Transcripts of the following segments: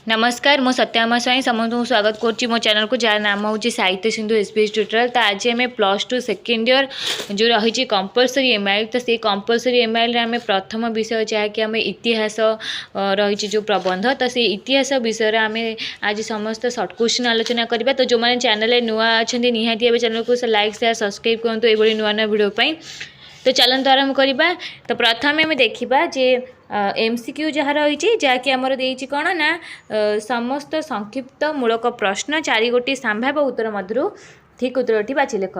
नमस्कार मो सत्यामा स्वाई समस्त स्वागत करुच्ची मो चैनल को जार नाम हूँ साहित्य सिंधु एसपीएस ट्यूटोरियल। तो आज आम +2 सेकेंड ईयर जो रही कंपलसरी एमआईएल तो से कंपलसरी एमआईएल आम प्रथम विषय जहाँकि आम इतिहास रही जो प्रबंध तो से इतिहास विषय आम आज समस्त सर्ट क्वेश्चन आलोचना करवा। तो जो मैंने चैनल नुआ अच्छा निहाती चैनल को लाइक शेयर सब्सक्राइब करूँ ये नुआ नुआ वीडियो तो चलते आरंभ करवा। तो प्रथम आम देखा जे एमसीक्यू जहाँ रही जहाँकि आमर देती कौन ना समस्त संक्षिप्त मूलक प्रश्न 4 गोटी संभाव्य उत्तर मध्य ठीक उत्तरटी बाछि लेख।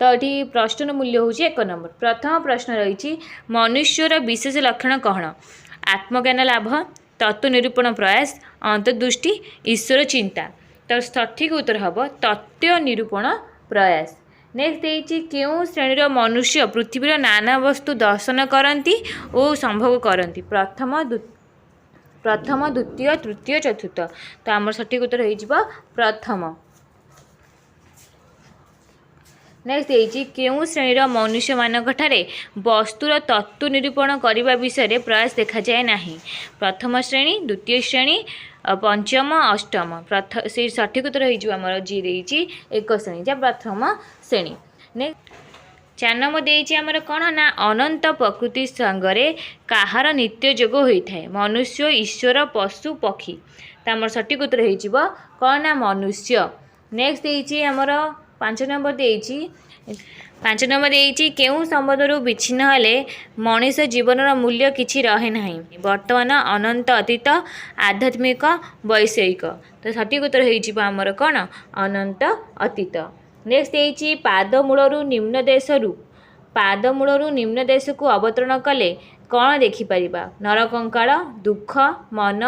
तो ये प्रश्न मूल्य हूँ 1 नंबर। प्रथम प्रश्न रही मनुष्यर विशेष लक्षण कौन? आत्मज्ञान लाभ, तत्व निरूपण प्रयास, अंतर्दृष्टि, ईश्वर चिंता। तो सठिक उत्तर हम तत्व निरूपण प्रयास। नेक्स्ट देती क्यों श्रेणीर मनुष्य पृथ्वीर नाना वस्तु दर्शन करती और संभोग करती? प्रथम द्वितीय तृतीय चतुर्थ। तो आम सठिक उत्तर हो प्रथम। नेक्स्ट देती क्यों श्रेणीर मनुष्य मानकठारे वस्तुर तत्व निरूपण करने विषय प्रयास देखा जाए नहीं? प्रथम श्रेणी, द्वितीय श्रेणी, पंचम, अष्टम। से सठिक उत्तर होमर जी देती 1 श्रेणी जहाँ प्रथम श्रेणी। नेक्स्ट 4 नंबर देती आमर कौन ना अनंत प्रकृति संगरे कहार नित्य जोग होता है? मनुष्य, ईश्वर, पशु, पक्षी। तो आमर सठिक उत्तर हो कौन ना मनुष्य। नेक्स्ट देती आमर 5 नंबर देती 5 नंबर देती क्यों संबंधरू विच्छिन्न हेले मनीष जीवन मूल्य किछि रहे नहीं? वर्तमान, अनंत, अतीत, आध्यात्मिक, वैषयिक। तो सठिक उत्तर होमर कौन अनंत अतीत। नेक्स्ट देती पादमूलू निम्न देश को अवतरण कले कौन देखिपर? नरकंकाल, दुख, मन,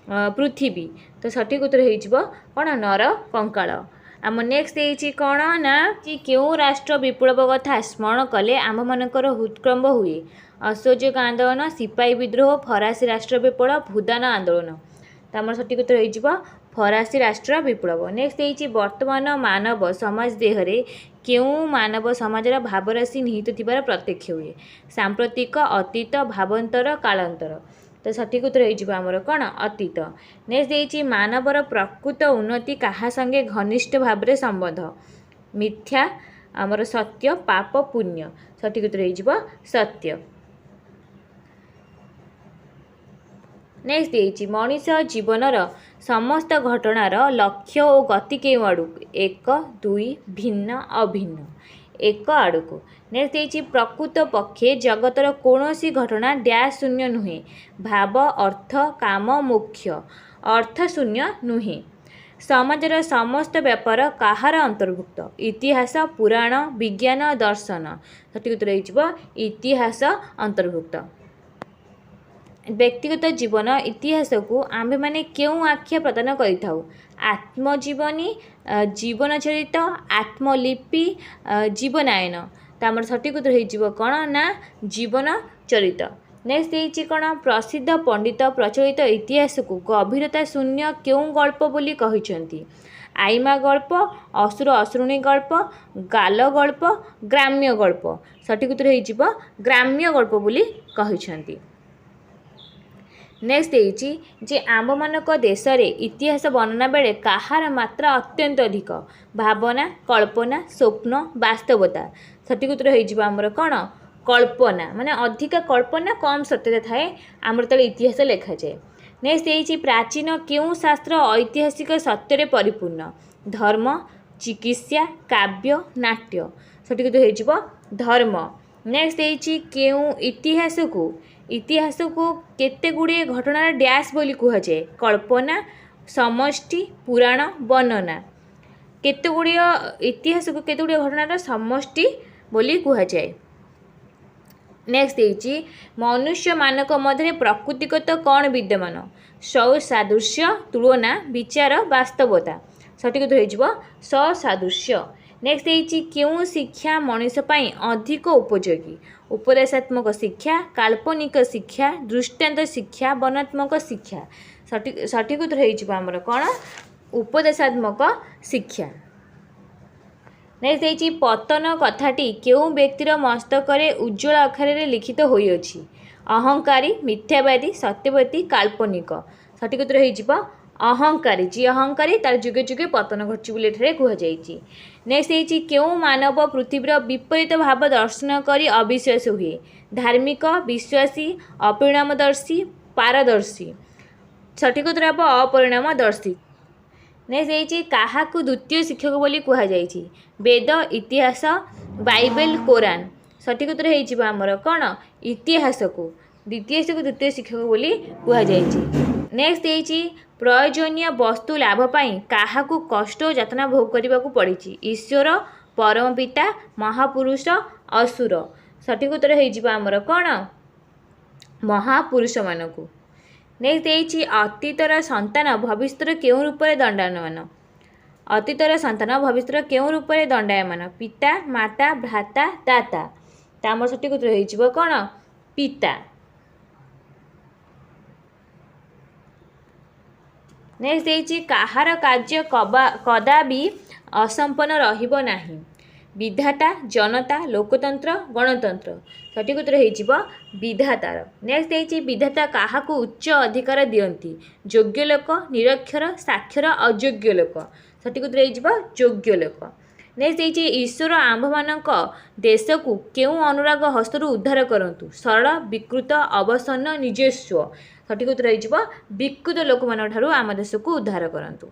पृथ्वी। तो सठिक उत्तर हो कौन नरकंकाल। आम नेक्स्ट देती कौन ना कि क्यों राष्ट्र विप्लव कथा स्मरण कले आम मानकर हृदकंप हुए? असहयोग आंदोलन, सिपाही विद्रोह, फरासी राष्ट्र विप्लव, भूदान आंदोलन। तो आम सठिक उत्तर हो फरासी राष्ट्र विप्लव। नेक्स्ट देती वर्तमान मानव समाज देहरे क्यों मानव समाजर भावराशि निहित थिबार प्रत्यक्ष हुए? सांप्रतिक, अतीत, भावांतर, कालांतर। तो सठिक उत्तर होमर कौन अतीत। नेक्स्ट देती मानवर प्रकृत उन्नति क्या संगे घनिष्ठ भाव में संबंध? मिथ्या, आमर सत्य, पाप, पुण्य। सठिक उत्तर हो सत्य। नेक्स्ट देती मनीष जीवनर समस्त घटनार लक्ष्य और गति के आड़ू? 1, 2, भिन्न, अभिन्न। 1 आड़क। नेक्स्ट देती प्रकृत पक्षे जगतर कौन सी घटना डैश शून्य नुहे? भाव, अर्थ, काम, मोक्ष। अर्थ शून्य नुहे। समाजर समस्त व्यापार कहार अंतर्भुक्त? इतिहास, पुराण, विज्ञान, दर्शन। सठिक उत्तर हो इतिहास अंतर्भुक्त। व्यक्तिगत जीवन इतिहास को आम्भे माने क्यों आख्या प्रदान करिथाउ? आत्मजीवनी, जीवन चरित, आत्मलिपि, जीवनायन। तो आम सठिक उत्तर हो कौन ना जीवन चरित। नेक्स्ट देती कौन प्रसिद्ध पंडित प्रचलित इतिहास को गभीरता शून्य क्यों गल्प बोली कहिसेंती? आईमा गल्प, असुर असुरुणी गल्प, गाल गल्प, ग्राम्य गल्प। सठिक उत्तर हो ग्राम्य गल्प बोली कहिसेंती। नेक्स्ट देती जे आम मानक देश रे इतिहास वर्णना बेले कहार मात्रा अत्यंत अधिक? भावना, कल्पना, स्वप्न, वास्तवता। सठिक उत्तर हो आमर कौन कल्पना। माने अधिक कल्पना कम सत्यता थाए आमर तले इतिहास लिखा जाए। नेक्स्ट देती प्राचीन क्यों शास्त्र ऐतिहासिक सत्य परिपूर्ण? धर्म, चिकित्सा, काव्य, नाट्य। सठिक उत्तर हो धर्म। नेक्स्ट देती क्यों इतिहास को केते गुड़े घटनार डैश बोली कह जाए? कल्पना, समष्टि, पुराण, वर्णना। केते गुड़िया इतिहास को केते गुड़िया घटनार समष्टि बोली कह जाए। नेक्स्ट देती मनुष्य मानक मध्य प्रकृतिगत कौन विद्यमान? ससादृश्य, तुलना, विचार, वास्तवता। सठिक उत्तर हो ससादृश्य। नेक्स्ट देती क्यों शिक्षा मनीष पाई अधिक उपयोगी? उपदेशात्मक शिक्षा, काल्पनिक शिक्षा, दृष्टांत शिक्षा, वर्णनात्मक शिक्षा। सठिक उत्तर हो आमर कौन उपदेशात्मक शिक्षा। नेक्स्ट देती पतन कथाटी क्यों व्यक्तिर मस्तक उज्ज्वल अक्षर लिखित होइछि? अहंकारी, मिथ्यावादी, सत्यवादी, काल्पनिक। सठिक उत्तर हो अहंकारी जी अहंकारी तार जुगे जुगे पतन घटी बोली एठारे कुहाଯାଇଛି। नेक्स्ट होइछि केउ मानव पृथ्वीर विपरीत भाव दर्शन करी अविश्वास हुए। धार्मिक, विश्वासी, अपरिणामदर्शी, पारदर्शी। सठिक उत्तर हम अपरिणामदर्शी। नेक्स्ट होइछि काहाकु द्वितीय शिक्षक बोली कुहाଯାଇଛି। वेद, इतिहास, बाइबल, कोरान। सठिक उत्तर होइछि हमर कोन इतिहास को द्वितीय शिक्षक बोली कुहाଯାଇଛି। नेक्स्ट होइछि प्रयोजनीय वस्तु लाभ पाई काहाकु कष्ट और यातना भोग करने को पड़ी। ईश्वर, परम पिता, महापुरुष, असुर। सठिक उत्तर होमर कौन महापुरुष मान को। नेक्स्ट होइछि अतीतर संतान भविष्य केउं रूप में दंडायमान। अतीतर संतान भविष्य केउं रूप में दंडायमान। पिता, माता, भ्राता, दाता। तामर सठिक उत्तर होइछि कौन पिता। नेक्स्ट होइछि काहार कार्य कदापि असंपन्न रहिबो नाही। विधाता, जनता, लोकतंत्र, गणतंत्र। सठिक उत्तर होइजिबो विधातार। नेक्स्ट होइछि विधाता काहाकु उच्च अधिकार दियंती। योग्य लोक, निरक्षर, साक्षर, अयोग्य लोक। सठिक उत्तर होइजिबो योग्य लोक। नेक्स्ट होइछि ईश्वर आम्भमानक देश को केउं अनुराग हस्तरु उद्धार करंतु। सरल, विकृत, अवसन्न, निजस्व। सठिक उत्तर होइजिबो विकृत लोक मान ठारू आम देश को उद्धार करंतु।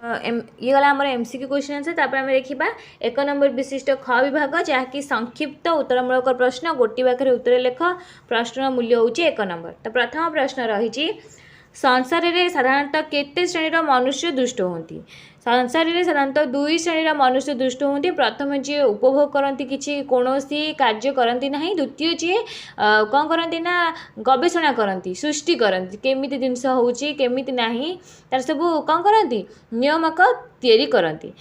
ये गला आमर एमसीक्यू क्वेश्चन आंसर। तापर आम देखा 1 नंबर विशिष्ट ख विभाग जहाँकि संक्षिप्त उत्तरमूलक प्रश्न गोटी वाक्य उत्तर लेख। प्रश्न मूल्य होउछि 1 नंबर। तो प्रथम प्रश्न रही संसार में साधारणतः केते श्रेणीर मनुष्य दुष्ट होती। संसार में साधारणतः 2 श्रेणीर मनुष्य दुष्ट होती। प्रथम जी उपभोग करती किसी कौन कार्य करती ना। द्वितीय जी कौन करती ना गवेषणा करती सृष्टि करती केमिति जिनस होउछि केमिति नाही तार सब कौन करती नियमक तैयारी करती।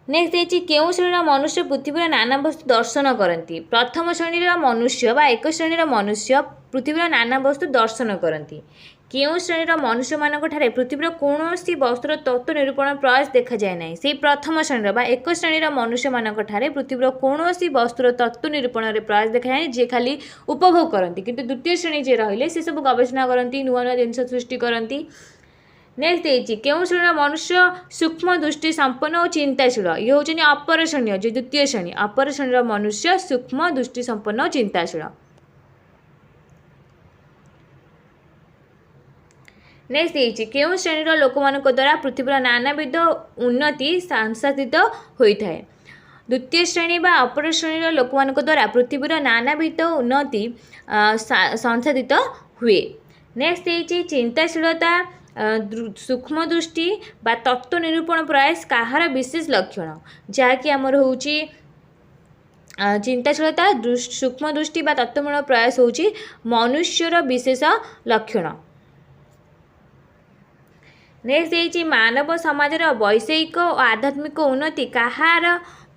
नेक्स्ट होइछि केउं श्रेणीर मनुष्य पृथ्वीर नाना वस्तु दर्शन करती। प्रथम श्रेणीर मनुष्य बा 1 श्रेणीर मनुष्य पृथ्वीर नाना वस्तु दर्शन करती। केउं श्रेणीर मनुष्य मानक ठारे पृथ्वीर कौनसी वस्तुर तत्व निरूपण प्रयास देखा जाए ना। से प्रथम श्रेणीर बा 1 श्रेणीर मनुष्य मानक ठारे पृथ्वीर कौनसी वस्तुर तत्व निरूपण प्रयास देखा जाए जे खाली उपभोग करती। किंतु द्वितीय श्रेणी जे रहिले से सब गवेषणा करती नुआ नुआ जिनस सृष्टि करती। नेक्स्ट होइछि केउं श्रेणीर मनुष्य सूक्ष्म दृष्टि संपन्न और चिंताशील। ये होउछि अपर श्रेणी जो द्वितीय श्रेणी अपर श्रेणीर मनुष्य सूक्ष्म दृष्टि संपन्न और चिंताशील। नेक्स्ट होइछि केउं श्रेणीर लोक मानक द्वारा पृथ्वीर नानाविध उन्नति संसाधित होता है। द्वितीय श्रेणी बा अपर श्रेणीर लोक मानक द्वारा पृथ्वीर नानाविध उन्नति संसाधित हुए। नेक्स्ट होइछि चिंताशीलता सूक्ष्म दृष्टि बा तत्व निरूपण प्रयास कहार विशेष लक्षण जहाँकि आमर होउछि चिंताशीलता सूक्ष्म दृष्टि बा तत्वमूल प्रयास होउछि मनुष्यर विशेष लक्षण। नेक्स्ट होइछि मानव समाजर वैषयिक और आध्यात्मिक उन्नति कहार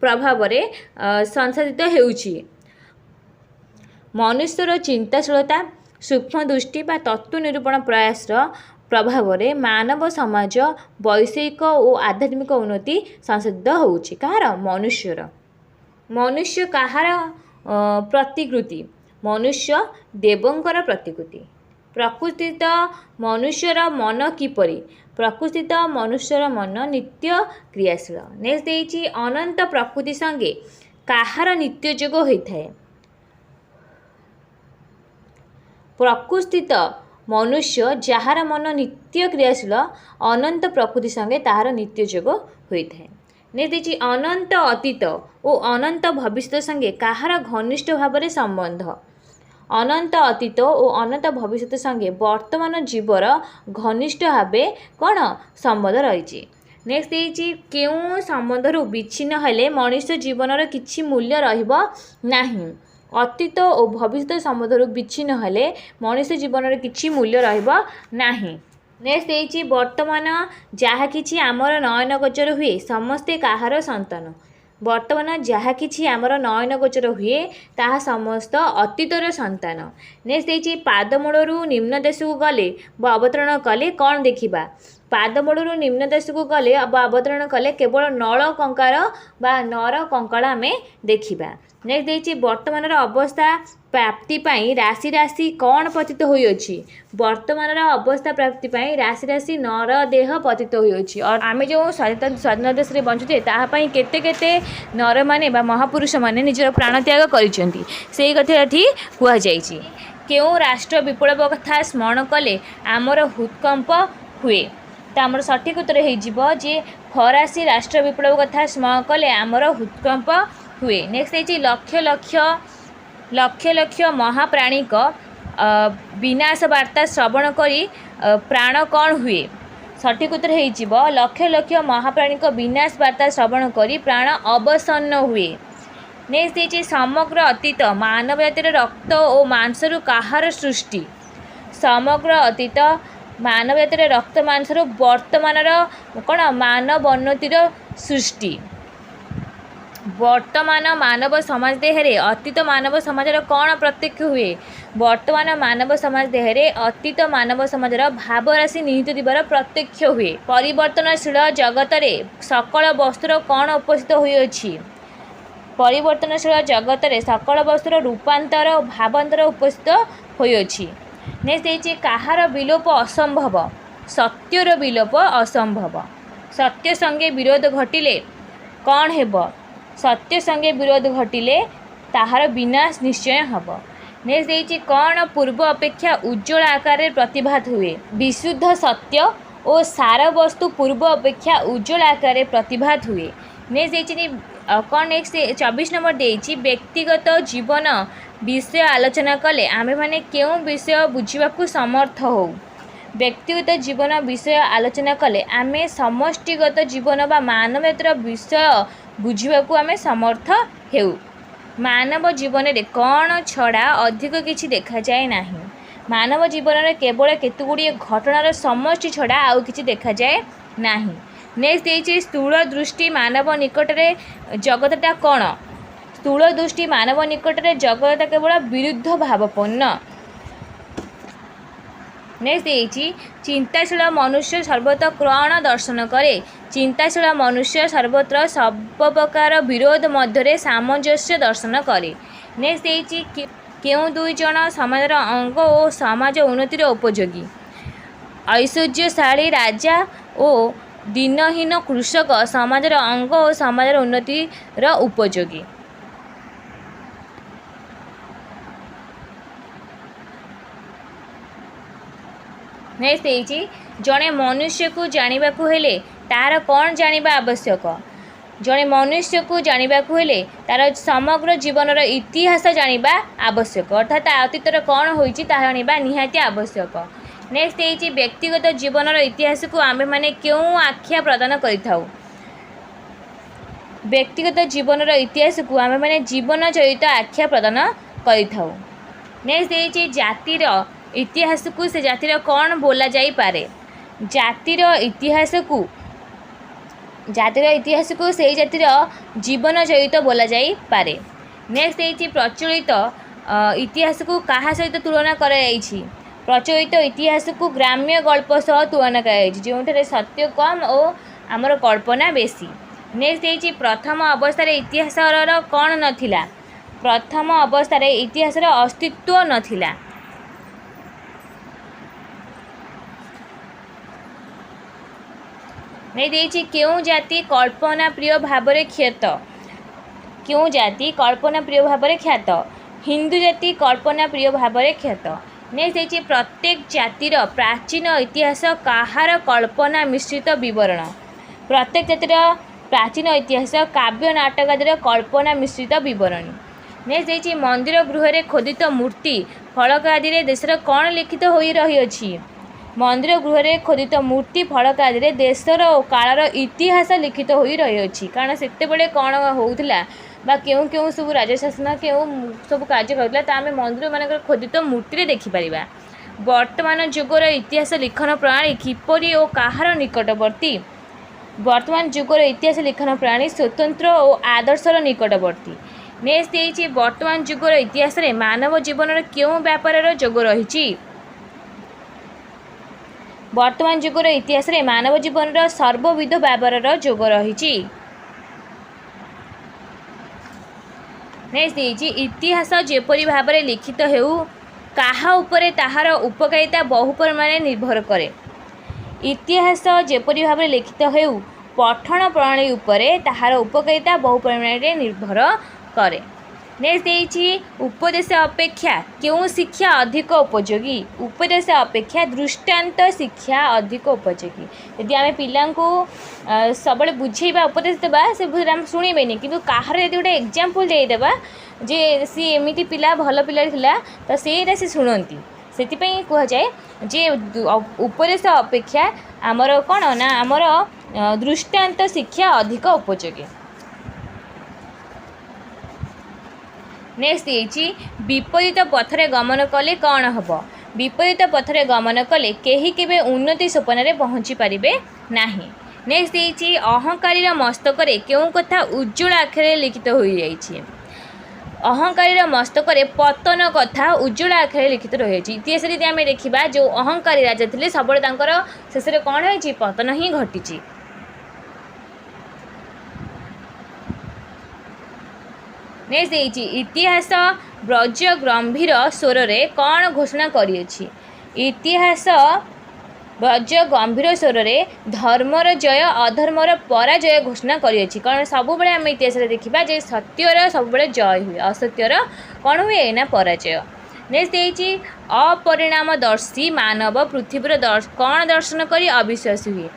प्रभाव रे संसाधित हेउछि। मनुष्यर चिंताशीलता सूक्ष्म दृष्टि बा तत्व निरूपण प्रयास प्रभाव रे मानव समाज वैषयिक और आध्यात्मिक उन्नति संसाधित होउछि। कहार मनुष्यर। मनुष्य कहार प्रतिकृति मनुष्य देवंकर प्रतिकृति। प्रकृतित मनुष्यर मन किपरि प्रकृतित मनुष्यर मन नित्य क्रियाशील। नेक्स्ट देइछि अनंत प्रकृति संगे कहार नित्य जोग होइथाय। प्रकृतित मनुष्य जार मन नित्य क्रियाशील अनंत प्रकृति संगे ताहार नित्य जोग होइथाय। नेक्स्ट देइछि अनंत अतीत और अनंत भविष्य संगे कहार घनिष्ठ भाव में संबंध। अनंत अतीत और अनंत भविष्य संगे वर्तमान जीवर घनिष्ठ भावे कौन संबंध रही। नेक्स्ट देइछि केउं संबंधरु विच्छिन्न हेले मनुष्य जीवनर किछि मूल्य रहिबो नाही। अतीत और भविष्य संबंधरु विच्छिन्न हेले मनुष्य जीवनर किछि मूल्य रहिबो नाही। नेक्स्ट देइछि वर्तमान जहा किछि आमर नयन गोचर हुए समस्ते कहार संतान। वर्तमान जहा किछि आमर नयन गोचर हुए ताहा समस्त अतीतर संतान। नेक्स्ट देइछि पादमूलरू निम्न देश को गले व अवतरण कले कौन देखिबा। पादमूलरू निम्न देश को गले अवतरण कले केवल नल कंकार बा नर कंकाल आमे देखिबा। नेक्स्ट देइछि वर्तमान अवस्था प्राप्ति पाई राशि राशि कौन पतित होइअछि वर्तमान अवस्था प्राप्ति पाई राशि राशि नर देह पतित होइअछि। और आमे जो स्वाधीन देश रे बंचुते ताहा पाई केते केते नर माने बा महापुरुष माने निजर प्राण त्याग करिसेंती सेही कथा एठी कुआ जाईछि। केउ राष्ट्र विप्लव कथा स्मरण कले आमर हृदकंप हुए तो आमर सठिक उत्तर हो जे फरासी राष्ट्र विप्लव कथा स्मरण कले आमर हृदकंप हुए। नेक्स्ट है लक्ष लक्ष लक्ष लक्ष महाप्राणिक विनाश वार्ता श्रवण करी प्राण कौन हुए सठिक उत्तर हो लक्ष लक्ष महाप्राणिक विनाश वार्ता श्रवण करी प्राण अवसन्न हुए। नेक्स्ट है समग्र अतीत मानव जातिर रक्त और मांसरू काहार सृष्टि समग्र अतीत मानव जातिर रक्त मांसरू वर्तमान कौन मानव उन्नतिर सृष्टि वर्तमान मानव समाज देहरे अतीत मानव समाज कौन प्रत्यक्ष हुए वर्तमान मानव समाज देहरे अतीत मानव समाज भाव राशि निहित दिवार प्रत्यक्ष हुए। परिवर्तनशील जगत रे सकल वस्तुर कौन उपस्थित होइअछि परिवर्तनशील जगत रे सकल वस्तुर रूपांतर और भावांतर उपस्थित होइअछि। नेक्स्ट काहार विलोप असंभव सत्यर विलोप असंभव सत्य संगे विरोध घटिले कौन हेब सत्य संगे विरोध घटिले ताहार विनाश निश्चय हब। नेक्स्ट कौन पूर्व अपेक्षा उज्ज्वल आकार प्रतिभात हुए विशुद्ध सत्य और सार वस्तु पूर्व अपेक्षा उज्ज्वल आकार प्रतिभात हुए। नेक्स्ट कौन नेक्स्ट 24 नंबर देइछि व्यक्तिगत जीवन विषय आलोचना कले आमे माने केउं विषय बुझिबाकू समर्थ हो व्यक्तिगत जीवन विषय आलोचना कले आमे समष्टिगत जीवन बा मानवतर विषय बुझिबाकू आमे समर्थ हेउ। मानव जीवन रे कौन छड़ा अधिक किछि देखा जाए नाही मानव जीवन रे केवल केतुगुड़ी घटनार समष्टि छड़ा आउ किछि देखा जाए नाही। नेक्स्ट देइछि स्थूल दृष्टि मानव निकट रे जगतटा कौन स्थूल दृष्टि मानव निकट रे जगतटा केवल विरुद्ध भावपूर्ण। नेक्स्ट देइछि चिंताशील मनुष्य सर्वत्र कौन दर्शन करे चिंताशील मनुष्य सर्वत्र सब प्रकार विरोध मध्य सामंजस्य दर्शन करे। नेक्स्ट देइछि केउं दुई जन समाजर अंग और समाज उन्नतिर उपयोगी ऐश्वर्यशाली राजा और दीनहीन कृषक समाजर अंग और समाजर उन्नतिर उपयोगी। नेक्स्ट जड़े मनुष्य को जानिबा को हेले तार कौन जानिबा आवश्यक जड़े मनुष्य को जानिबा को हेले तार समग्र जीवनर इतिहास जानिबा आवश्यक अर्थात अतीतर कौन होइछि ता जानिबा निहाती आवश्यक। नेक्स्ट व्यक्तिगत जीवनर इतिहास को आमे माने क्यों आख्या प्रदान करिथाउ व्यक्तिगत जीवनर इतिहास को आमे माने जीवन चरित आख्या प्रदान करिथाउ। नेक्स्ट जातिर इतिहास को से जातिर कौन बोला जाई पारे जातिर इतिहास को से जातिर जीवन चरित बोला जाई पारे। नेक्स्ट प्रचलित इतिहास को कहा सहित तुलना करा जाइछि प्रचलित इतिहास को ग्राम्य गल्प सह तुलना कर जो सत्य कम और आमर कल्पना बेसी। नेक्स्ट प्रथम अवस्था इतिहास कौन नथिला प्रथम अवस्था इतिहास अस्तित्व नथिला। नहीं क्यों जाति कल्पना प्रिय भाव ख्यात क्यों जाति कल्पना प्रिय भाव ख्यात हिंदू जाति कल्पना प्रिय भाव ख्यात। नेक्स्ट प्रत्येक जातिर प्राचीन इतिहास काहार कल्पना मिश्रित विवरण प्रत्येक जातिर प्राचीन इतिहास काव्य नाटक आदि कल्पना मिश्रित विवरणी। नेक्स्ट मंदिर गृह खोदित मूर्ति फलक आदि देशर कौन लिखित हो रही अछि मंदिर गृह खोदित मूर्ति फलक आदि देशर और कालर इतिहास लिखित हो रही अछि कारण से कौन होउथिला बा केउ केउ सब राज्यशासन केउ सब कार्य करथिला ता आमे मंदिर मानकर खोदित मूर्ति देखिपर। वर्तमान जुगर इतिहास लिखन प्रणाली किपरि और काहार निकटवर्ती वर्तमान जुगर इतिहास लिखन प्रणाली स्वतंत्र और आदर्शर निकटवर्ती। नेक्स्ट वर्तमान जुगर इतिहास रे मानव जीवन क्यों व्यापार जोग रही वर्तमान जुगर इतिहास रे मानव जीवन सर्वविध व्यापार जोग रही। ନେକ୍ସଟ ଦେଇଛି ଇତିହାସ ଯେପରି ଭାବରେ ଲିଖିତ ହେଉ କାହା ଉପରେ ତାହାର ଉପକାରିତା ବହୁ ପରିମାଣରେ ନିର୍ଭର କରେ। ଇତିହାସ ଯେପରି ଭାବରେ ଲିଖିତ ହେଉ ପଠନ ପ୍ରଣାଳୀ ଉପରେ ତାହାର ଉପକାରିତା ବହୁ ପରିମାଣରେ ନିର୍ଭର କରେ। ନେକ୍ସଟ ଦେଇଛି ଉପଦେଶ ଅପେକ୍ଷା କେଉଁ ଶିକ୍ଷା ଅଧିକ ଉପଯୋଗୀ। ଉପଦେଶ ଅପେକ୍ଷା ଦୃଷ୍ଟାନ୍ତ ଶିକ୍ଷା ଅଧିକ ଉପଯୋଗୀ। ଯଦି ଆମେ ପିଲାଙ୍କୁ ସବୁବେଳେ ବୁଝେଇବା ଉପଦେଶ ଦେବା ସେ ଆମେ ଶୁଣିବେନି, କିନ୍ତୁ କାହାର ଯଦି ଗୋଟେ ଏକ୍ଜାମ୍ପଲ୍ ଦେଇଦେବା ଯେ ସିଏ ଏମିତି ପିଲା ଭଲ ପିଲା ଥିଲା ତ ସେଇଟା ସେ ଶୁଣନ୍ତି। ସେଥିପାଇଁ କୁହାଯାଏ ଯେ ଉପଦେଶ ଅପେକ୍ଷା ଆମର କ'ଣ ନା ଆମର ଦୃଷ୍ଟାନ୍ତ ଶିକ୍ଷା ଅଧିକ ଉପଯୋଗୀ। ନେକ୍ସଟ ଦେଇଛି ବିପରୀତ ପଥରେ ଗମନ କଲେ କ'ଣ ହେବ। ବିପରୀତ ପଥରେ ଗମନ କଲେ କେହି କେବେ ଉନ୍ନତି ସୋପାନରେ ପହଞ୍ଚି ପାରିବେ ନାହିଁ। ନେକ୍ସଟ ଦେଇଛି ଅହଙ୍କାରୀର ମସ୍ତକରେ କେଉଁ କଥା ଉଜ୍ଜ୍ୱଳ ଆଖିରେ ଲିଖିତ ହୋଇଯାଇଛି। ଅହଙ୍କାରୀର ମସ୍ତକରେ ପତନ କଥା ଉଜ୍ଜ୍ୱଳ ଆଖିରେ ଲିଖିତ ରହିଛି। ଇତିହାସରେ ଯଦି ଆମେ ଦେଖିବା ଯେଉଁ ଅହଙ୍କାରୀ ରାଜା ଥିଲେ ସବୁବେଳେ ତାଙ୍କର ଶେଷରେ କ'ଣ ହେଇଛି, ପତନ ହିଁ ଘଟିଛି। ନେକ୍ସଟ ଦେଇଛି ଇତିହାସ ବ୍ରଜ ଗମ୍ଭୀର ସ୍ୱରରେ କ'ଣ ଘୋଷଣା କରିଅଛି। ଇତିହାସ ବ୍ରଜ ଗମ୍ଭୀର ସ୍ୱରରେ ଧର୍ମର ଜୟ ଅଧର୍ମର ପରାଜୟ ଘୋଷଣା କରିଅଛି। କାରଣ ସବୁବେଳେ ଆମେ ଇତିହାସରେ ଦେଖିବା ଯେ ସତ୍ୟର ସବୁବେଳେ ଜୟ ହୁଏ, ଅସତ୍ୟର କ'ଣ ହୁଏ ନା ପରାଜୟ। ନେକ୍ସଟ ଦେଇଛି ଅପରିଣାମଦର୍ଶୀ ମାନବ ପୃଥିବୀର କ'ଣ ଦର୍ଶନ କରି ଅବିଶ୍ୱାସୀ ହୁଏ।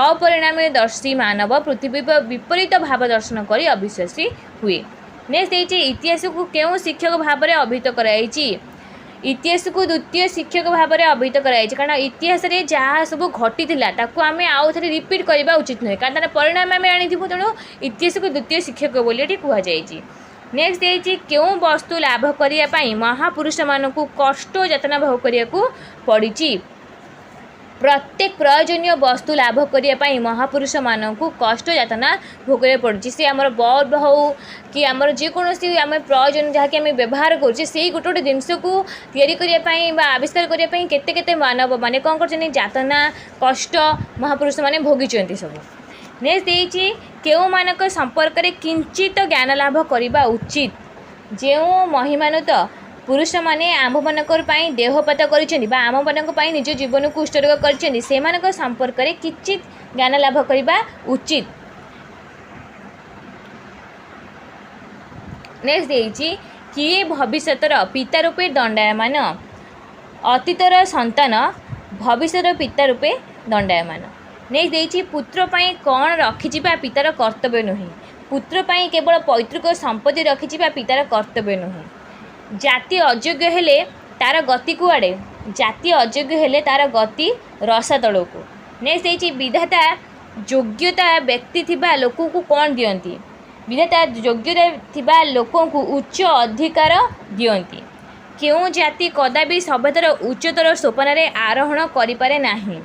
ଅପରିଣାମଦର୍ଶୀ ମାନବ ପୃଥିବୀ ବିପରୀତ ଭାବ ଦର୍ଶନ କରି ଅବିଶ୍ୱାସୀ ହୁଏ। ନେକ୍ସଟ ଦେଇଛି ଇତିହାସକୁ କେଉଁ ଶିକ୍ଷକ ଭାବରେ ଅଭିହିତ କରାଯାଇଛି। ଇତିହାସକୁ ଦ୍ୱିତୀୟ ଶିକ୍ଷକ ଭାବରେ ଅଭିହିତ କରାଯାଇଛି। କାରଣ ଇତିହାସରେ ଯାହା ସବୁ ଘଟିଥିଲା ତାକୁ ଆମେ ଆଉ ଥରେ ରିପିଟ୍ କରିବା ଉଚିତ ନୁହେଁ, କାରଣ ତା'ର ପରିଣାମ ଆମେ ଆଣିଥିବୁ, ତେଣୁ ଇତିହାସକୁ ଦ୍ୱିତୀୟ ଶିକ୍ଷକ ବୋଲି ଏଠି କୁହାଯାଇଛି। ନେକ୍ସଟ ଦେଇଛି କେଉଁ ବସ୍ତୁ ଲାଭ କରିବା ପାଇଁ ମହାପୁରୁଷମାନଙ୍କୁ କଷ୍ଟ ଯାତନା ଭୋଗ କରିବାକୁ ପଡ଼ିଛି। ପ୍ରତ୍ୟେକ ପ୍ରୟୋଜନୀୟ ବସ୍ତୁ ଲାଭ କରିବା ପାଇଁ ମହାପୁରୁଷମାନଙ୍କୁ କଷ୍ଟ ଯାତନା ଭୋଗ କରିବାକୁ ପଡ଼ୁଛି। ସେ ଆମର ବଲ୍ବ ହେଉ କି ଆମର ଯେକୌଣସି ଆମେ ପ୍ରୟୋଜନ ଯାହାକି ଆମେ ବ୍ୟବହାର କରୁଛେ ସେଇ ଗୋଟେ ଗୋଟେ ଜିନିଷକୁ ତିଆରି କରିବା ପାଇଁ ବା ଆବିଷ୍କାର କରିବା ପାଇଁ କେତେ କେତେ ମାନବ ମାନେ କ'ଣ କରୁଛନ୍ତି, ଯାତନା କଷ୍ଟ ମହାପୁରୁଷମାନେ ଭୋଗିଛନ୍ତି ସବୁ। ନେକ୍ସଟ ଦେଇଛି କେଉଁମାନଙ୍କ ସମ୍ପର୍କରେ କିଞ୍ଚିତ ଜ୍ଞାନ ଲାଭ କରିବା ଉଚିତ। ଯେଉଁ ମହିମାନୁତ ପୁରୁଷମାନେ ଆମ୍ଭମାନଙ୍କ ପାଇଁ ଦେହପାତ କରିଛନ୍ତି ବା ଆମମାନଙ୍କ ପାଇଁ ନିଜ ଜୀବନକୁ ଉତ୍ସର୍ଗ କରିଛନ୍ତି ସେମାନଙ୍କ ସମ୍ପର୍କରେ କିଞ୍ଚିତ ଜ୍ଞାନ ଲାଭ କରିବା ଉଚିତ। ନେକ୍ସଟ ଦେଇଛି କିଏ ଭବିଷ୍ୟତର ପିତା ରୂପେ ଦଣ୍ଡାୟମାନ। ଅତୀତର ସନ୍ତାନ ଭବିଷ୍ୟତର ପିତା ରୂପେ ଦଣ୍ଡାୟମାନ। ନେକ୍ସଟ ଦେଇଛି ପୁତ୍ର ପାଇଁ କ'ଣ ରଖିଯିବା ପିତାର କର୍ତ୍ତବ୍ୟ ନୁହେଁ। ପୁତ୍ର ପାଇଁ କେବଳ ପୈତୃକ ସମ୍ପତ୍ତି ରଖିଯିବା ପିତାର କର୍ତ୍ତବ୍ୟ ନୁହେଁ। ଜାତି ଅଯୋଗ୍ୟ ହେଲେ ତା'ର ଗତି କୁଆଡ଼େ। ଜାତି ଅଯୋଗ୍ୟ ହେଲେ ତା'ର ଗତି ରସାତଳକୁ। ନେକ୍ସଟ ଦେଇଛି ବିଧାତା ଯୋଗ୍ୟତା ବ୍ୟକ୍ତି ଥିବା ଲୋକଙ୍କୁ କ'ଣ ଦିଅନ୍ତି। ବିଧାତା ଯୋଗ୍ୟତା ଥିବା ଲୋକଙ୍କୁ ଉଚ୍ଚ ଅଧିକାର ଦିଅନ୍ତି। କେଉଁ ଜାତି କଦାପି ସଭ୍ୟତାର ଉଚ୍ଚତର ସୋପାନରେ ଆରୋହଣ କରିପାରେ ନାହିଁ।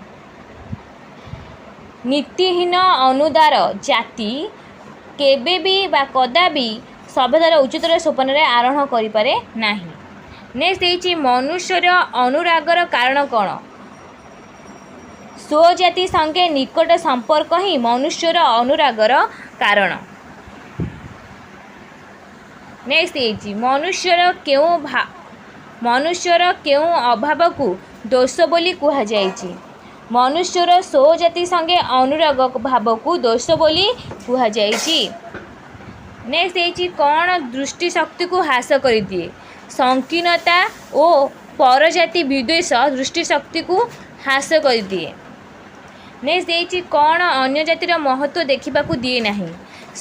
ନୀତିହୀନ ଅନୁଦାର ଜାତି କେବେ ବି ବା କଦାପି ସଭ୍ୟତାର ଉଚ୍ଚତର ସୋପାନରେ ଆରୋହଣ କରିପାରେ ନାହିଁ। ନେକ୍ସଟ ଦେଇଛି ମନୁଷ୍ୟର ଅନୁରାଗର କାରଣ କ'ଣ। ସ୍ୱଜାତି ସଙ୍ଗେ ନିକଟ ସମ୍ପର୍କ ହିଁ ମନୁଷ୍ୟର ଅନୁରାଗର କାରଣ। ନେକ୍ସଟ ଦେଇଛି ମନୁଷ୍ୟର କେଉଁ ଅଭାବକୁ ଦୋଷ ବୋଲି କୁହାଯାଇଛି। ମନୁଷ୍ୟର ସ୍ୱଜାତି ସଙ୍ଗେ ଅନୁରାଗ ଭାବକୁ ଦୋଷ ବୋଲି କୁହାଯାଇଛି। ନେକ୍ସଟ ଦେଇଛି କ'ଣ ଦୃଷ୍ଟିଶକ୍ତିକୁ ହ୍ରାସ କରିଦିଏ। ସଂକୀର୍ଣ୍ଣତା ଓ ପରଜାତି ବିଦ୍ୱେଷ ଦୃଷ୍ଟିଶକ୍ତିକୁ ହ୍ରାସ କରିଦିଏ। ନେକ୍ସଟ ଦେଇଛି କ'ଣ ଅନ୍ୟ ଜାତିର ମହତ୍ତ୍ୱ ଦେଖିବାକୁ ଦିଏ ନାହିଁ।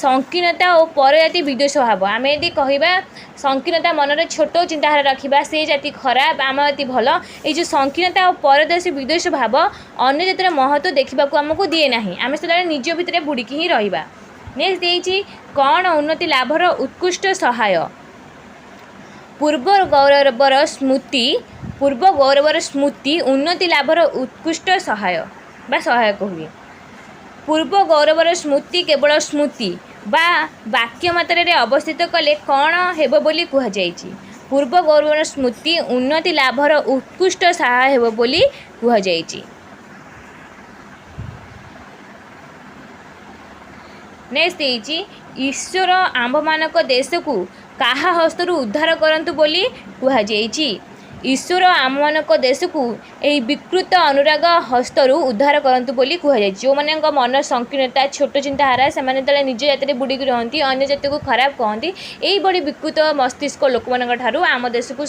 ସଂକୀର୍ଣ୍ଣତା ଓ ପରଜାତି ବିଦ୍ୱେଷ ଭାବ। ଆମେ ଯଦି କହିବା ସଂକୀର୍ଣ୍ଣତା ମନରେ ଛୋଟ ଚିନ୍ତାଧାରା ରଖିବା ସେ ଜାତି ଖରାପ ଆମ ଜାତି ଭଲ, ଏଇ ଯେଉଁ ସଂକୀର୍ଣ୍ଣତା ଓ ପରଜାତି ବିଦ୍ୱେଷ ଭାବ ଅନ୍ୟ ଜାତିର ମହତ୍ତ୍ୱ ଦେଖିବାକୁ ଆମକୁ ଦିଏ ନାହିଁ। ଆମେ ସେତେବେଳେ ନିଜ ଭିତରେ ବୁଡ଼ିକି ହିଁ ରହିବା। ନେକ୍ସଟ ଦେଇଛି କ'ଣ ଉନ୍ନତି ଲାଭର ଉତ୍କୃଷ୍ଟ ସହାୟ। ପୂର୍ବ ଗୌରବର ସ୍ମୃତି ଉନ୍ନତି ଲାଭର ଉତ୍କୃଷ୍ଟ ସହାୟ ବା ସହାୟକ ହୁଏ। ପୂର୍ବ ଗୌରବର ସ୍ମୃତି କେବଳ ସ୍ମୃତି ବା ବାକ୍ୟ ମାତ୍ରାରେ ଅବସ୍ଥିତ କଲେ କ'ଣ ହେବ ବୋଲି କୁହାଯାଇଛି। ପୂର୍ବ ଗୌରବର ସ୍ମୃତି ଉନ୍ନତି ଲାଭର ଉତ୍କୃଷ୍ଟ ସହାୟ ହେବ ବୋଲି କୁହାଯାଇଛି। ନେକ୍ସଟ ଦେଇଛି ଈଶ୍ୱର ଆମ୍ଭମାନଙ୍କ ଦେଶକୁ କାହା ହସ୍ତରୁ ଉଦ୍ଧାର କରନ୍ତୁ ବୋଲି କୁହାଯାଇଛି। ଈଶ୍ୱର ଆମମାନଙ୍କ ଦେଶକୁ ଏହି ବିକୃତ ଅନୁରାଗ ହସ୍ତରୁ ଉଦ୍ଧାର କରନ୍ତୁ ବୋଲି କୁହାଯାଇଛି। ଯେଉଁମାନଙ୍କ ମନ ସଂକୀର୍ଣ୍ଣତା ଛୋଟ ଚିନ୍ତାଧାରା ସେମାନେ ଯେତେବେଳେ ନିଜ ଜାତିରେ ବୁଡ଼ିକି ରହନ୍ତି, ଅନ୍ୟ ଜାତିକୁ ଖରାପ କହନ୍ତି, ଏଇଭଳି ବିକୃତ ମସ୍ତିଷ୍କ ଲୋକମାନଙ୍କ ଠାରୁ ଆମ ଦେଶକୁ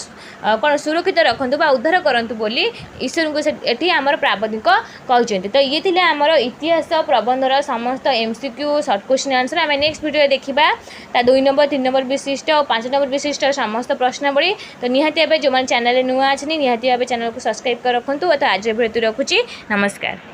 କ'ଣ ସୁରକ୍ଷିତ ରଖନ୍ତୁ ବା ଉଦ୍ଧାର କରନ୍ତୁ ବୋଲି ଈଶ୍ୱରଙ୍କୁ ଏଠି ଆମର ପ୍ରାବନ୍ଧିକ କହିଛନ୍ତି। ତ ଇଏ ଥିଲେ ଆମର ଇତିହାସ ପ୍ରବନ୍ଧର ସମସ୍ତ MCQ ସର୍ଟ କ୍ୱେଶ୍ଚିନ୍ ଆନ୍ସର୍। ଆମେ ନେକ୍ସଟ ଭିଡ଼ିଓରେ ଦେଖିବା ତା 2 ନମ୍ବର 3 ନମ୍ବର ବିଶିଷ୍ଟ ଓ 5 ନମ୍ବର ବିଶିଷ୍ଟ ସମସ୍ତ ପ୍ରଶ୍ନାବଳୀ। ତ ନିହାତି ଭାବେ ଯେଉଁମାନେ ଚ୍ୟାନେଲରେ ନୂଆ ଅଛନ୍ତି ନିହାତି ଭାବେ ଚ୍ୟାନେଲକୁ ସବସ୍କ୍ରାଇବ୍ କରି ରଖନ୍ତୁ। ତ ଆଜି ଭିଡ଼ିଓ ରଖୁଛି, ନମସ୍କାର।